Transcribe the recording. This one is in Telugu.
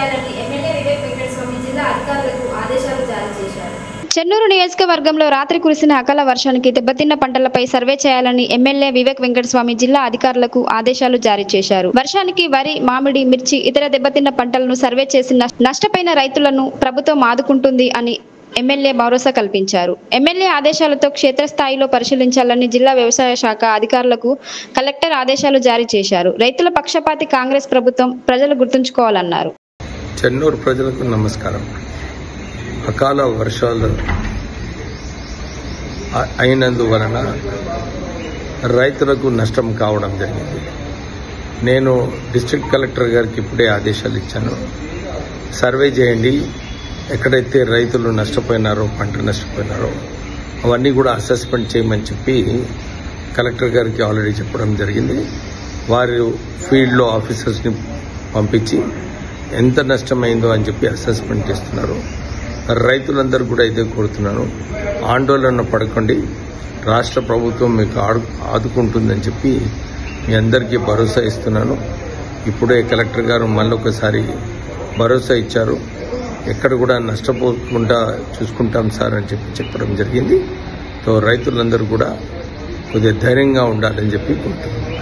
చేయాలని ఎమ్మెల్యే వివేక్ వెంకటస్వామి జిల్లా అధికారులకు ఆదేశాలు జారీ చేశారు. చెన్నూరు నియోజకవర్గంలో రాత్రి కురిసిన అకాల వర్షానికి దెబ్బతిన్న పంటలపై సర్వే చేయాలని ఎమ్మెల్యే వివేక్ వెంకటస్వామి జిల్లా అధికారులకు ఆదేశాలు జారీ చేశారు. వర్షానికి వరి, మామిడి, మిర్చి ఇతర దెబ్బతిన్న పంటలను సర్వే చేసి నష్టపోయిన రైతులను ప్రభుత్వం ఆదుకుంటుంది అని ఎమ్మెల్యే భరోసా కల్పించారు. ఎమ్మెల్యే ఆదేశాలతో క్షేత్రస్థాయిలో పరిశీలించాలని జిల్లా వ్యవసాయ శాఖ అధికారులకు కలెక్టర్ ఆదేశాలు జారీ చేశారు. రైతుల పక్షపాతి కాంగ్రెస్ ప్రభుత్వం ప్రజలు గుర్తుంచుకోవాలన్నారు. చెన్నూరు ప్రజలకు నమస్కారం. అకాల వర్షాలు అయినందువలన రైతులకు నష్టం కావడం జరిగింది. నేను డిస్ట్రిక్ట్ కలెక్టర్ గారికి ఇప్పుడే ఆదేశాలు ఇచ్చాను. సర్వే చేయండి, ఎక్కడైతే రైతులు నష్టపోయినారో, పంట నష్టపోయినారో అవన్నీ కూడా అసెస్మెంట్ చేయమని చెప్పి కలెక్టర్ గారికి ఆల్రెడీ చెప్పడం జరిగింది. వారు ఫీల్డ్లో ఆఫీసర్స్ని పంపించి ఎంత నష్టమైందో అని చెప్పి అసెస్మెంట్ చేస్తున్నారు. రైతులందరూ కూడా ఇదే కోరుతున్నాను, ఆందోళన పడకండి, రాష్ట్ర ప్రభుత్వం మీకు ఆదుకుంటుందని చెప్పి మీ అందరికీ భరోసా ఇస్తున్నాను. ఇప్పుడే కలెక్టర్ గారు మళ్ళొకసారి భరోసా ఇచ్చారు. ఎక్కడ కూడా నష్టపోకుండా చూసుకుంటాం సార్ అని చెప్పడం జరిగింది. రైతులందరూ కూడా కొద్దిగా ధైర్యంగా ఉండాలని చెప్పి కోరుతున్నాను.